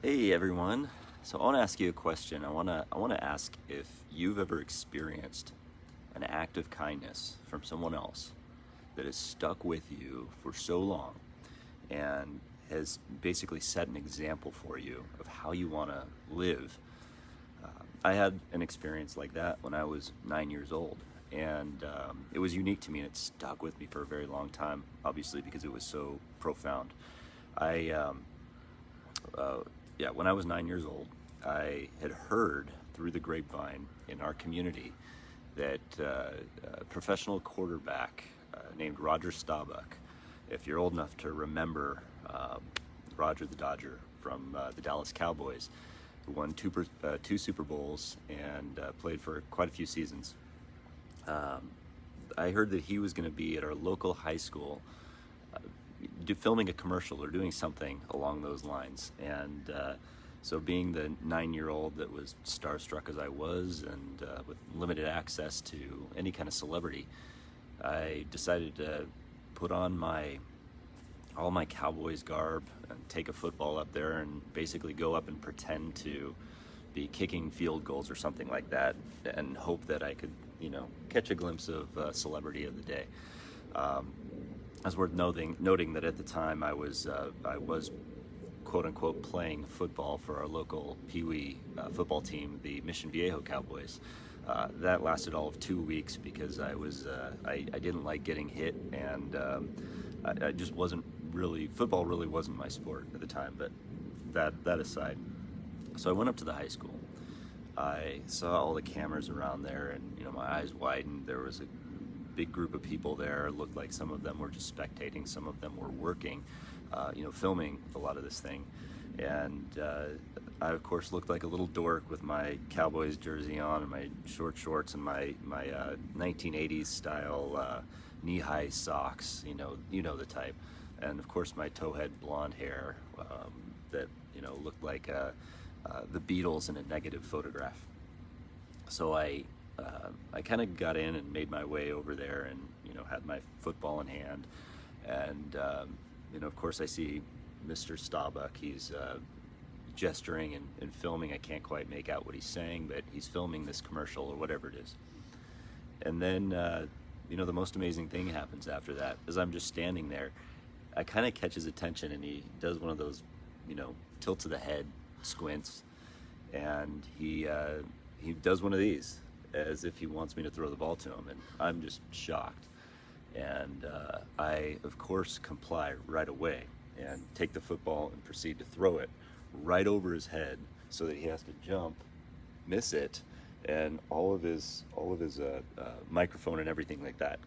Hey everyone. So I want to ask you a question. I want to ask if you've ever experienced an act of kindness from someone else that has stuck with you for so long and has basically set an example for you of how you want to live. I had an experience like that when I was 9 years old, and it was unique to me, and it stuck with me for a very long time. Obviously, because it was so profound. I uh, yeah, when I was 9 years old, I had heard through the grapevine in our community that a professional quarterback named Roger Staubach, if you're old enough to remember Roger the Dodger from the Dallas Cowboys, who won two Super Bowls and played for quite a few seasons. Um, I heard that he was going to be at our local high school filming a commercial or doing something along those lines. And so, being the 9 year old that was starstruck as I was, and with limited access to any kind of celebrity, I decided to put on my all my Cowboys garb and take a football up there and basically go up and pretend to be kicking field goals or something like that, and hope that I could, catch a glimpse of celebrity of the day. Um, it's worth noting that at the time I was quote unquote playing football for our local Pee Wee football team, the Mission Viejo Cowboys. That lasted all of 2 weeks because I didn't like getting hit, and I just wasn't really football really wasn't my sport at the time. But that aside, so I went up to the high school. I saw all the cameras around there, and my eyes widened. There was a big group of people there. It looked like some of them were just spectating, some of them were working, filming a lot of this thing. And I, of course, looked like a little dork with my Cowboys jersey on and my short shorts and my 1980s style knee-high socks. You know the type. And of course, my towhead blonde hair that looked like the Beatles in a negative photograph. So I kind of got in and made my way over there, and had my football in hand, and of course I see Mr. Staubach. He's gesturing and filming. I can't quite make out what he's saying, but he's filming this commercial or whatever it is. And then the most amazing thing happens after that. As I'm just standing there, I kind of catch his attention, and he does one of those tilts of the head squints, and he does one of these as if he wants me to throw the ball to him, and I'm just shocked. And I, of course, comply right away and take the football and proceed to throw it right over his head so that he has to jump, miss it, and all of his microphone and everything like that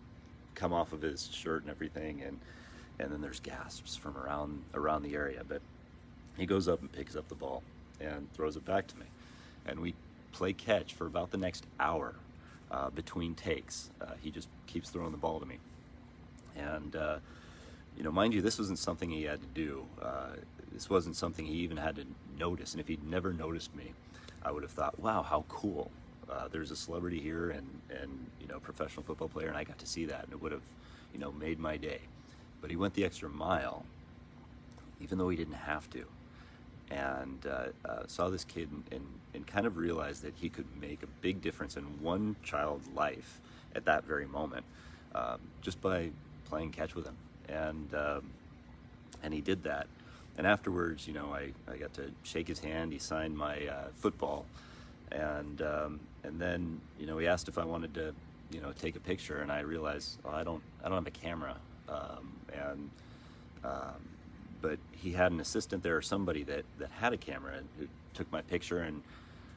come off of his shirt and everything, and then there's gasps from around the area. But he goes up and picks up the ball and throws it back to me, and we play catch for about the next hour between takes. He just keeps throwing the ball to me, and mind you, this wasn't something he had to do. This wasn't something he even had to notice. And if he'd never noticed me, I would have thought, "Wow, how cool! There's a celebrity here, and professional football player, and I got to see that, and it would have, made my day." But he went the extra mile, even though he didn't have to, and saw this kid, and kind of realized that he could make a big difference in one child's life at that very moment, just by playing catch with him. And he did that. And afterwards, I got to shake his hand. He signed my football, and then he asked if I wanted to take a picture, and I realized, well, I don't have a camera, and but he had an assistant there, or somebody that had a camera, and who took my picture. And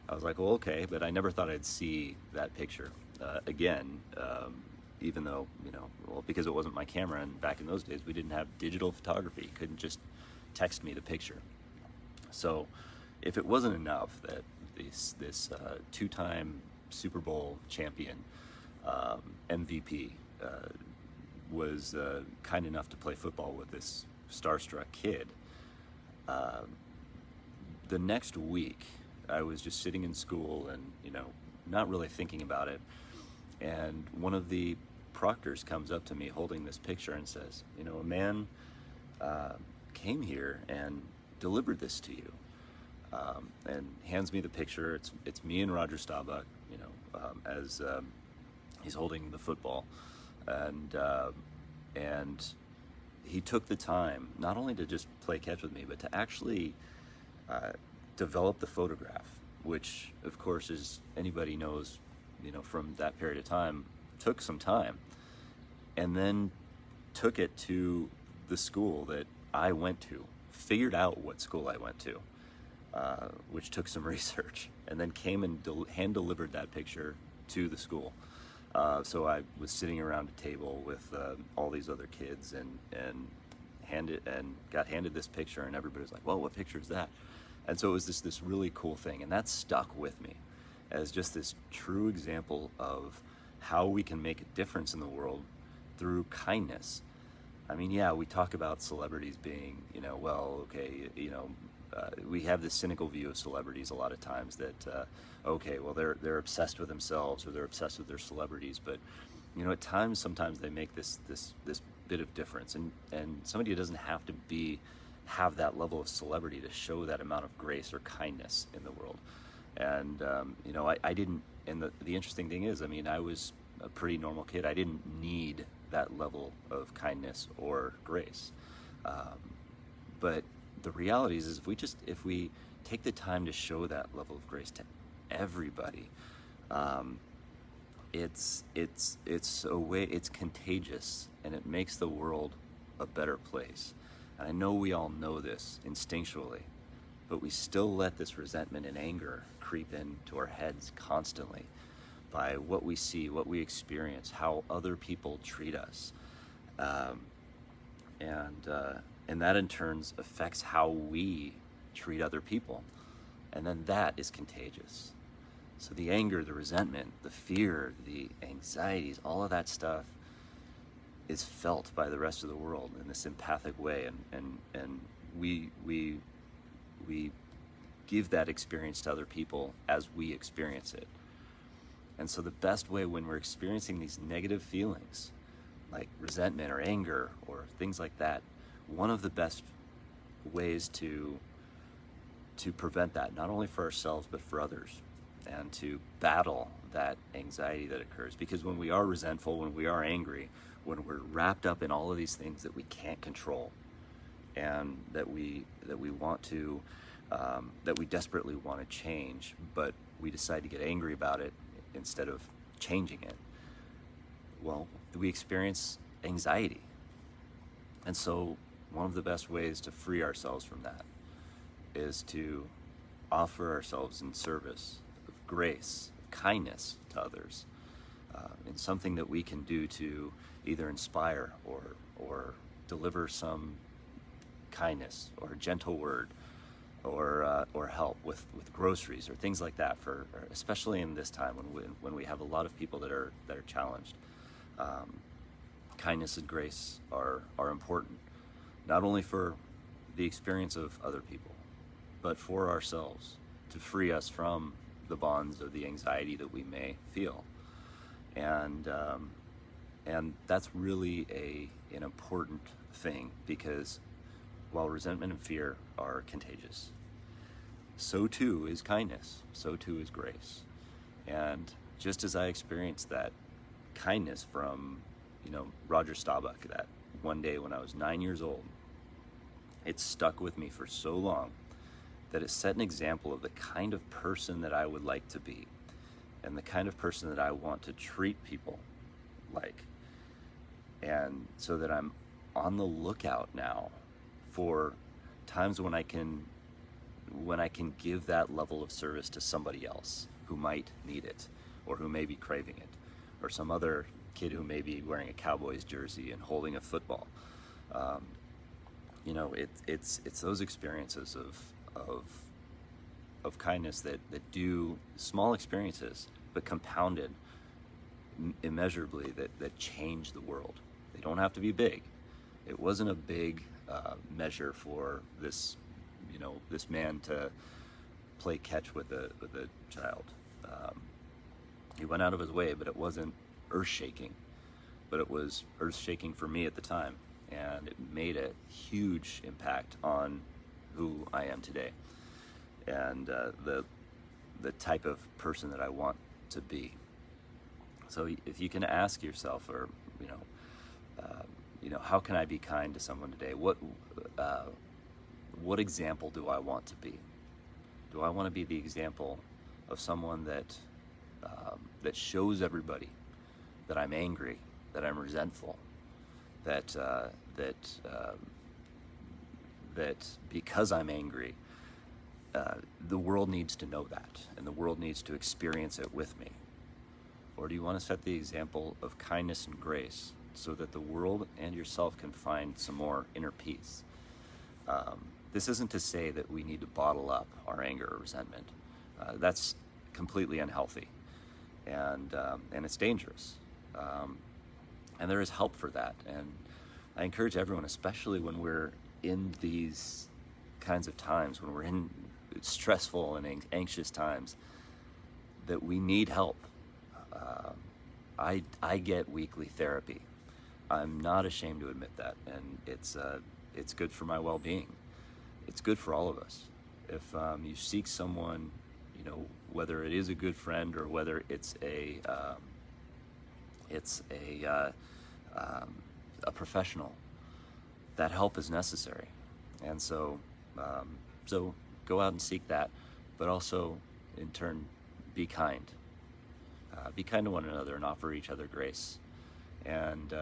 I was like, well, okay, but I never thought I'd see that picture again, even though, because it wasn't my camera, and back in those days we didn't have digital photography. You couldn't just text me the picture. So if it wasn't enough that this two-time Super Bowl champion, MVP, was kind enough to play football with this starstruck kid, the next week I was just sitting in school and not really thinking about it, and one of the proctors comes up to me holding this picture and says, a man came here and delivered this to you. and hands me the picture. It's me and Roger Staubach, as he's holding the football, and he took the time not only to just play catch with me, but to actually develop the photograph, which of course, as anybody knows, from that period of time, took some time, and then took it to the school that I went to, figured out what school I went to, which took some research, and then came and hand delivered that picture to the school. So I was sitting around a table with all these other kids, and got handed this picture, and everybody's like, "Well, what picture is that?" And so it was this really cool thing, and that stuck with me as just this true example of how we can make a difference in the world through kindness. I mean, yeah, we talk about celebrities being, we have this cynical view of celebrities a lot of times that, they're obsessed with themselves, or they're obsessed with their celebrities, but at times, sometimes they make this bit of difference, and somebody doesn't have to have that level of celebrity to show that amount of grace or kindness in the world. And I didn't. And the interesting thing is, I was a pretty normal kid. I didn't need that level of kindness or grace. But the reality is if we take the time to show that level of grace to everybody, it's contagious, and it makes the world a better place. And I know we all know this instinctually, but we still let this resentment and anger creep into our heads constantly by what we see, what we experience, how other people treat us. And that in turn affects how we treat other people. And then that is contagious. So the anger, the resentment, the fear, the anxieties, all of that stuff is felt by the rest of the world in this empathic way, and we give that experience to other people as we experience it. And so the best way when we're experiencing these negative feelings, like resentment or anger or things like that, one of the best ways to prevent that, not only for ourselves but for others, and to battle that anxiety that occurs. Because when we are resentful, when we are angry, when we're wrapped up in all of these things that we can't control, and that we want to, that we desperately want to change, but we decide to get angry about it instead of changing it, well, we experience anxiety. And so one of the best ways to free ourselves from that is to offer ourselves in service of grace, kindness to others, in something that we can do to either inspire or deliver some kindness or a gentle word, or help with groceries or things like that, for especially in this time when we have a lot of people that are challenged. Kindness and grace are important, not only for the experience of other people, but for ourselves, to free us from the bonds of the anxiety that we may feel. And that's really an important thing, because while resentment and fear are contagious, so too is kindness, so too is grace. And just as I experienced that kindness from, Roger Staubach, that one day when I was 9 years old, it stuck with me for so long that it set an example of the kind of person that I would like to be, and the kind of person that I want to treat people like. And so that I'm on the lookout now for times when I can give that level of service to somebody else who might need it, or who may be craving it, or some other kid who may be wearing a Cowboys jersey and holding a football. It's those experiences of kindness that do, small experiences, but compounded immeasurably, that change the world. They don't have to be big. It wasn't a big measure for this man to play catch with a child. He went out of his way, but it wasn't earth-shaking. But it was earth-shaking for me at the time, and it made a huge impact on who I am today. and the type of person that I want to be. So if you can ask yourself, or how can I be kind to someone today? What example do I want to be? Do I want to be the example of someone that shows everybody that I'm angry, that I'm resentful, that because I'm angry, the world needs to know that, and the world needs to experience it with me? Or do you want to set the example of kindness and grace so that the world and yourself can find some more inner peace? This isn't to say that we need to bottle up our anger or resentment. That's completely unhealthy, and it's dangerous. And there is help for that. And I encourage everyone, especially when we're in these kinds of times, when we're in stressful and anxious times, that we need help. I get weekly therapy. I'm not ashamed to admit that, and it's good for my well-being. It's good for all of us. If you seek someone, whether it is a good friend or whether it's a professional, that help is necessary. And so go out and seek that, but also in turn be kind. Be kind to one another and offer each other grace. And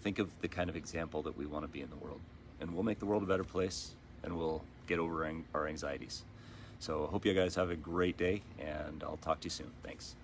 think of the kind of example that we want to be in the world. And we'll make the world a better place, and we'll get over our anxieties. So I hope you guys have a great day, and I'll talk to you soon. Thanks.